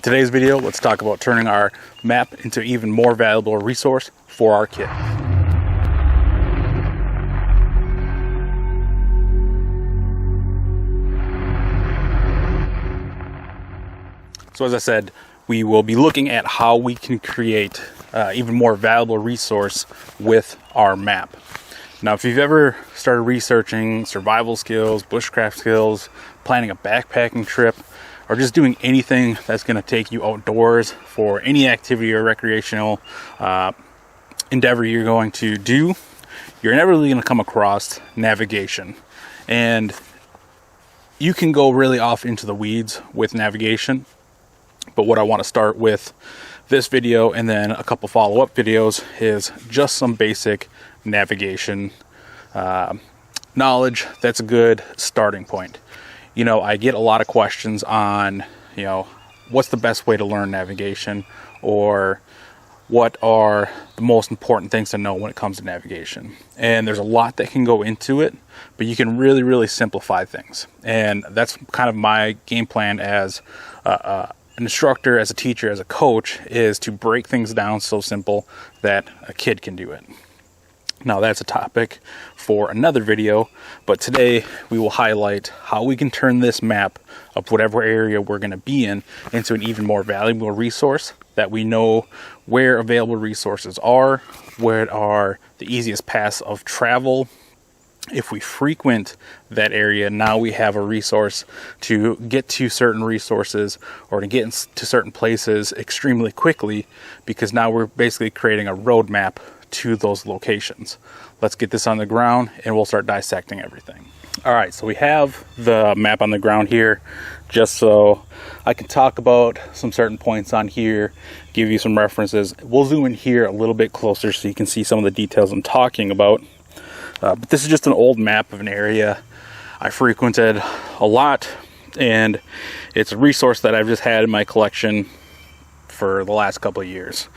In today's video, let's talk about turning our map into an even more valuable resource for our kids. So as I said, we will be looking at how we can create even more valuable resource with our map. Now, if you've ever started researching survival skills, bushcraft skills, planning a backpacking trip, or just doing anything that's going to take you outdoors for any activity or recreational endeavor you're going to do, you're inevitably going to come across navigation. And you can go really off into the weeds with navigation. But what I want to start with this video and then a couple follow-up videos is just some basic navigation knowledge that's a good starting point. You know, I get a lot of questions on, you know, what's the best way to learn navigation, or what are the most important things to know when it comes to navigation. And there's a lot that can go into it, but you can really simplify things. And that's kind of my game plan as an instructor, as a teacher, as a coach, is to break things down so simple that a kid can do it. Now, that's a topic for another video, but today we will highlight how we can turn this map of whatever area we're going to be in into an even more valuable resource, that we know where available resources are, where are the easiest paths of travel. If we frequent that area, now we have a resource to get to certain resources or to get to certain places extremely quickly, because now we're basically creating a roadmap to those locations. Let's get this on the ground and we'll start dissecting everything. All right, so we have the map on the ground here, just so I can talk about some certain points on here, give you some references. We'll zoom in here a little bit closer so you can see some of the details I'm talking about. But this is just an old map of an area I frequented a lot, and it's a resource that I've just had in my collection for the last couple of years.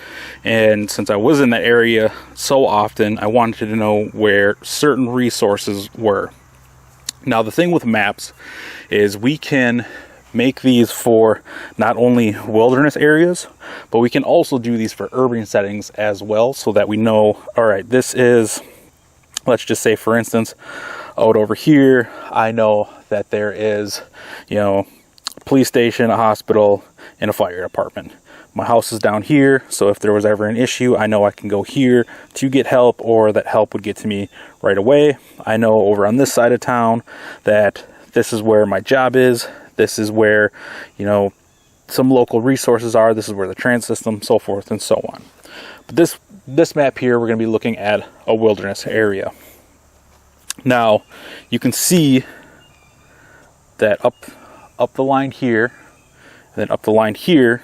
And since I was in that area so often, I wanted to know where certain resources were. Now, the thing with maps is we can make these for not only wilderness areas, but we can also do these for urban settings as well, so that we know, all right, this is, let's just say, for instance, out over here, I know that there is, you know, a police station, a hospital, and a fire department. My house is down here, so if there was ever an issue, I know I can go here to get help, or that help would get to me right away. I know over on this side of town that this is where my job is. This is where, you know, some local resources are. This is where the transit system, so forth and so on. But this map here, we're going to be looking at a wilderness area. Now, you can see that up the line here, and then up the line here,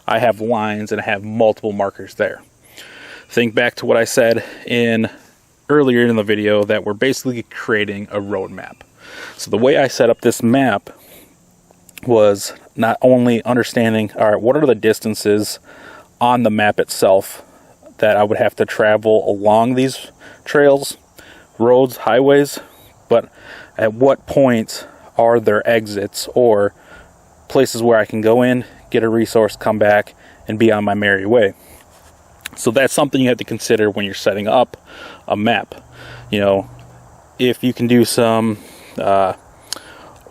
I have lines and I have multiple markers there. Think back to what I said earlier in the video, that we're basically creating a road map. So the way I set up this map was not only understanding, all right, what are the distances on the map itself that I would have to travel along these trails, roads, highways, but at what points are there exits or places where I can go in, get a resource, come back, and be on my merry way. So that's something you have to consider when you're setting up a map. You know, if you can do some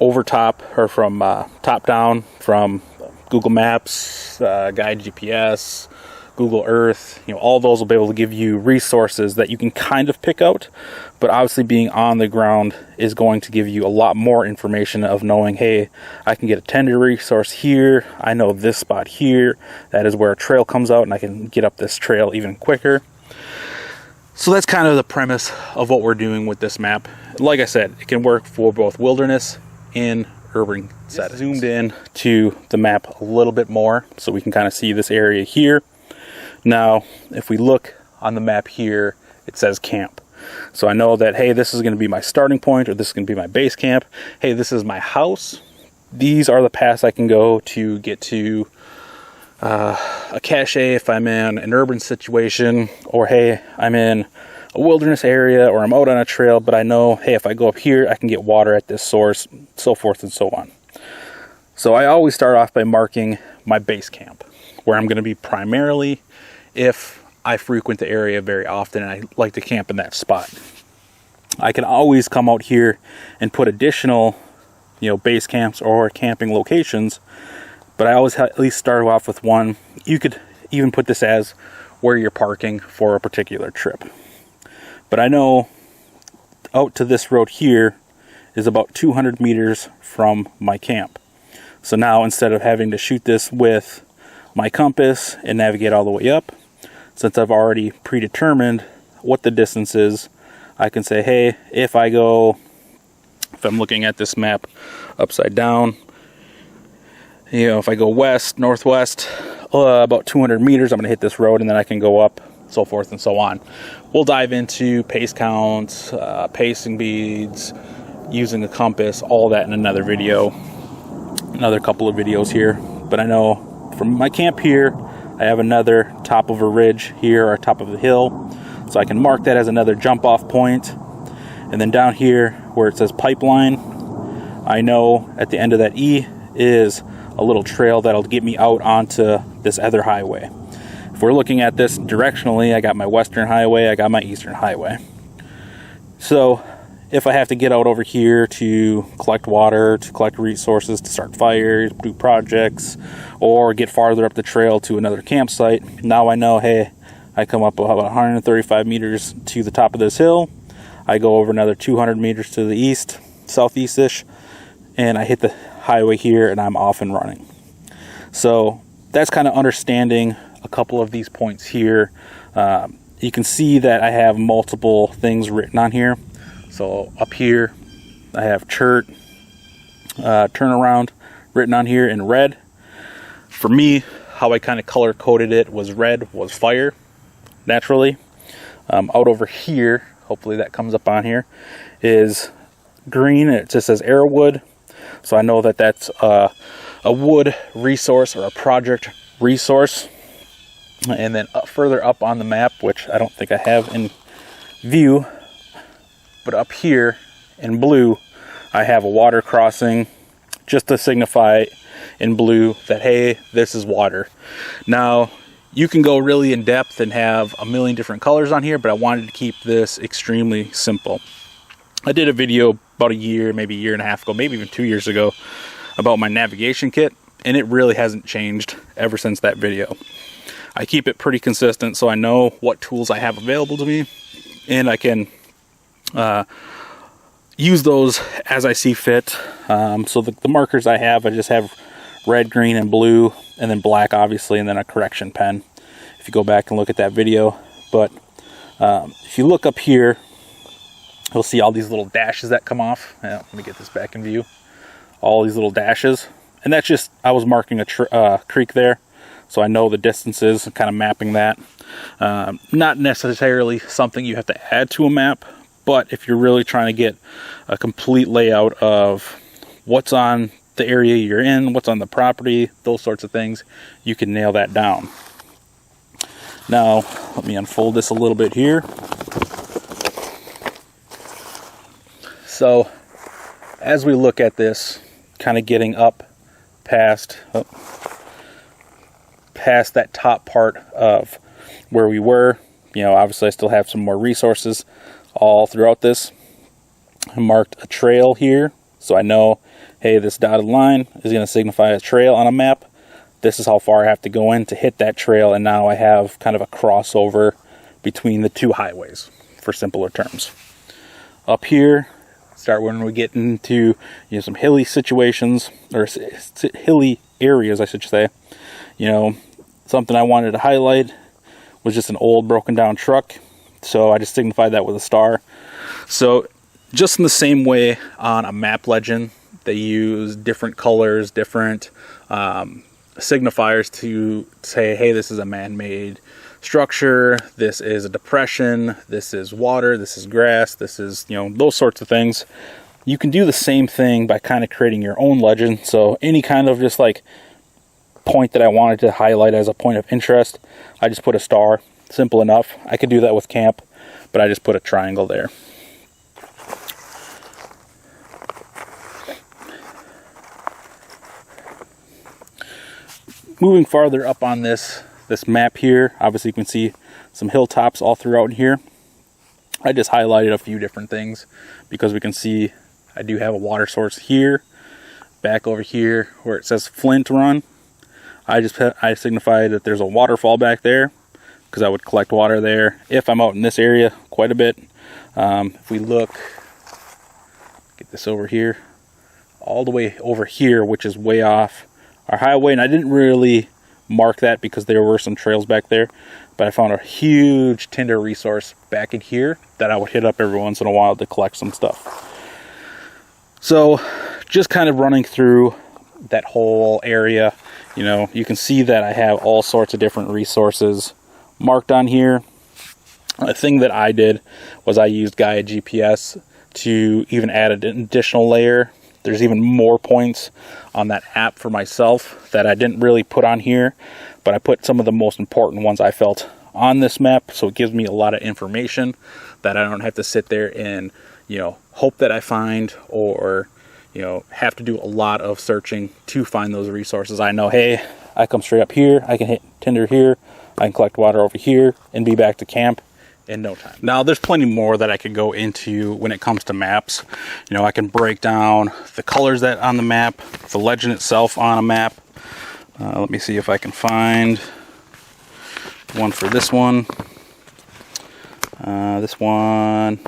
overtop or from top down from Google Maps, Guide GPS, Google Earth, you know, all those will be able to give you resources that you can kind of pick out, but obviously being on the ground is going to give you a lot more information of knowing, hey, I can get a tender resource here, I know this spot here, that is where a trail comes out, and I can get up this trail even quicker. So that's kind of the premise of what we're doing with this map. Like I said, it can work for both wilderness and urban settings. Zoomed in to the map a little bit more so we can kind of see this area here. Now, if we look on the map here, it says camp. So I know that, hey, this is going to be my starting point, or this is going to be my base camp. Hey, this is my house. These are the paths I can go to get to a cache if I'm in an urban situation, or hey, I'm in a wilderness area, or I'm out on a trail, but I know, hey, if I go up here, I can get water at this source, so forth and so on. So I always start off by marking my base camp, where I'm going to be primarily if I frequent the area very often and I like to camp in that spot. I can always come out here and put additional, base camps or camping locations, but I always at least start off with one. You could even put this as where you're parking for a particular trip. But I know out to this road here is about 200 meters from my camp. So now instead of having to shoot this with my compass and navigate all the way up, since I've already predetermined what the distance is, I can say, hey, if I'm looking at this map upside down, if I go west, northwest, about 200 meters, I'm going to hit this road, and then I can go up, so forth and so on. We'll dive into pace counts, pacing beads, using a compass, all that in another video, another couple of videos here. But I know from my camp here, I have another top of a ridge here, or top of the hill, so I can mark that as another jump off point. And then down here where it says pipeline, I know at the end of that E is a little trail that'll get me out onto this other highway. If we're looking at this directionally, I got my western highway, I got my eastern highway. So if I have to get out over here to collect water, to collect resources, to start fires, do projects, or get farther up the trail to another campsite, now I know, hey, I come up about 135 meters to the top of this hill, I go over another 200 meters to the east, southeast-ish, and I hit the highway here and I'm off and running. So that's kind of understanding a couple of these points here. You can see that I have multiple things written on here. So up here I have church, turnaround written on here in red. For me, how I kind of color coded it was red was fire, naturally. Out over here, hopefully that comes up on here, is green. It just says Arrowwood. So I know that that's a wood resource or a project resource. And then further up on the map, which I don't think I have in view, but up here in blue, I have a water crossing, just to signify in blue that, hey, this is water. Now, you can go really in depth and have a million different colors on here, but I wanted to keep this extremely simple. I did a video about a year, maybe a year and a half ago, maybe even 2 years ago, about my navigation kit, and it really hasn't changed ever since that video. I keep it pretty consistent so I know what tools I have available to me, and I can use those as I see fit. So the markers I just have red, green, and blue, and then black, obviously, and then a correction pen, if you go back and look at that video. But if you look up here, you'll see all these little dashes that come off. Let me get this back in view. All these little dashes. And that's just, I was marking a creek there, so I know the distances, kind of mapping that. Not necessarily something you have to add to a map, but if you're really trying to get a complete layout of what's on the area you're in, what's on the property, those sorts of things, you can nail that down. Now, let me unfold this a little bit here. So, as we look at this, kind of getting up past that top part of where we were, obviously I still have some more resources all throughout this. I marked a trail here, so I know, hey, this dotted line is going to signify a trail on a map. This is how far I have to go in to hit that trail, and now I have kind of a crossover between the two highways, for simpler terms. Up here, start when we get into some hilly situations, or hilly areas, I should say. Something I wanted to highlight was just an old broken down truck, so I just signified that with a star. So just in the same way on a map legend, they use different colors, different signifiers to say, hey, this is a man-made structure, this is a depression, this is water, this is grass, this is, those sorts of things. You can do the same thing by kind of creating your own legend. So any kind of just like point that I wanted to highlight as a point of interest, I just put a star. Simple enough. I could do that with camp, but I just put a triangle there. moving farther up on this map here, obviously you can see some hilltops all throughout here. I just highlighted a few different things because we can see I do have a water source here. Back over here where it says Flint Run, I signified that there's a waterfall back there because I would collect water there if I'm out in this area quite a bit. If we look, get this over here, all the way over here, which is way off our highway, and I didn't really mark that because there were some trails back there, but I found a huge tinder resource back in here that I would hit up every once in a while to collect some stuff. So just kind of running through that whole area, you know, you can see that I have all sorts of different resources marked on here. A thing that I did was I used Gaia GPS to even add an additional layer. There's even more points on that app for myself that I didn't really put on here, but I put some of the most important ones I felt on this map, so it gives me a lot of information that I don't have to sit there and, you know, hope that I find, or, you know, have to do a lot of searching to find those resources. I know, hey, I come straight up here, I can hit tinder here, I can collect water over here and be back to camp in no time. Now, there's plenty more that I could go into when it comes to maps. You know, I can break down the colors that on the map, the legend itself on a map. Let me see if I can find one for this one. This one,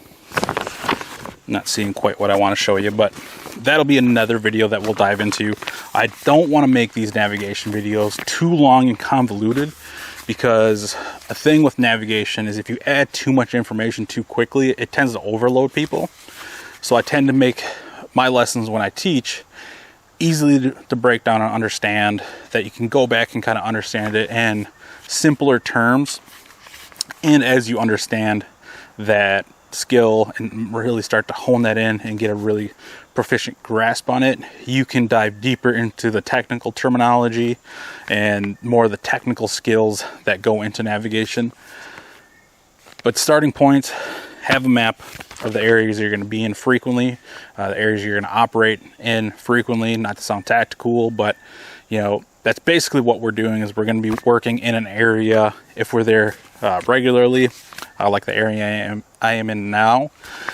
not seeing quite what I want to show you, but that'll be another video that we'll dive into. I don't want to make these navigation videos too long and convoluted, because a thing with navigation is if you add too much information too quickly, it tends to overload people. So I tend to make my lessons when I teach easily to break down and understand, that you can go back and kind of understand it in simpler terms. And as you understand that skill and really start to hone that in and get a really proficient grasp on it, you can dive deeper into the technical terminology and more of the technical skills that go into navigation. But starting points, have a map of the areas you're going to be in frequently, the areas you're going to operate in frequently. Not to sound tactical, but you know, that's basically what we're doing, is we're going to be working in an area if we're there regularly, like the area I am in now.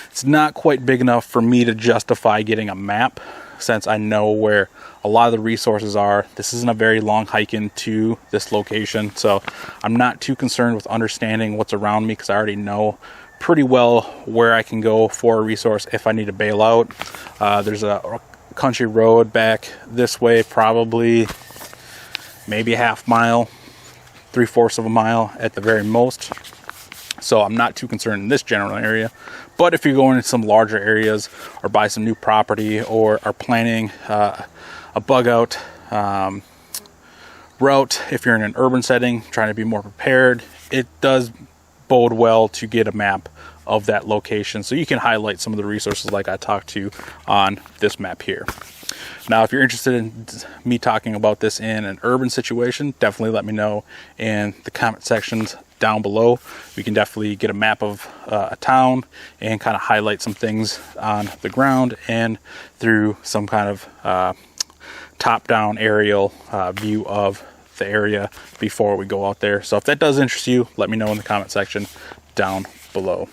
It's not quite big enough for me to justify getting a map, since I know where a lot of the resources are. This isn't a very long hike into this location, so I'm not too concerned with understanding what's around me, because I already know pretty well where I can go for a resource if I need to bail out. There's a country road back this way, probably maybe a half mile, 3/4 of a mile at the very most. So I'm not too concerned in this general area. But if you're going into some larger areas, or buy some new property, or are planning a bug out route, if you're in an urban setting trying to be more prepared, it does bode well to get a map of that location, so you can highlight some of the resources like I talked to on this map here. Now, if you're interested in me talking about this in an urban situation, definitely let me know in the comment sections down below. We can definitely get a map of a town and kind of highlight some things on the ground and through some kind of top-down aerial view of the area before we go out there. So if that does interest you, let me know in the comment section down below.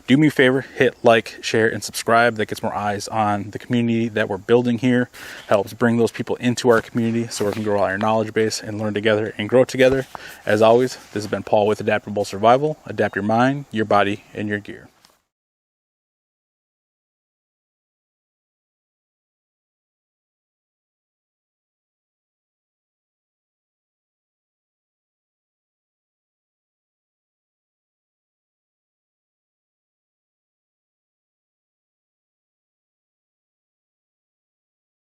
Do me a favor, hit like, share, and subscribe. That gets more eyes on the community that we're building here. Helps bring those people into our community so we can grow our knowledge base and learn together and grow together. As always, this has been Paul with Adaptable Survival. Adapt your mind, your body, and your gear.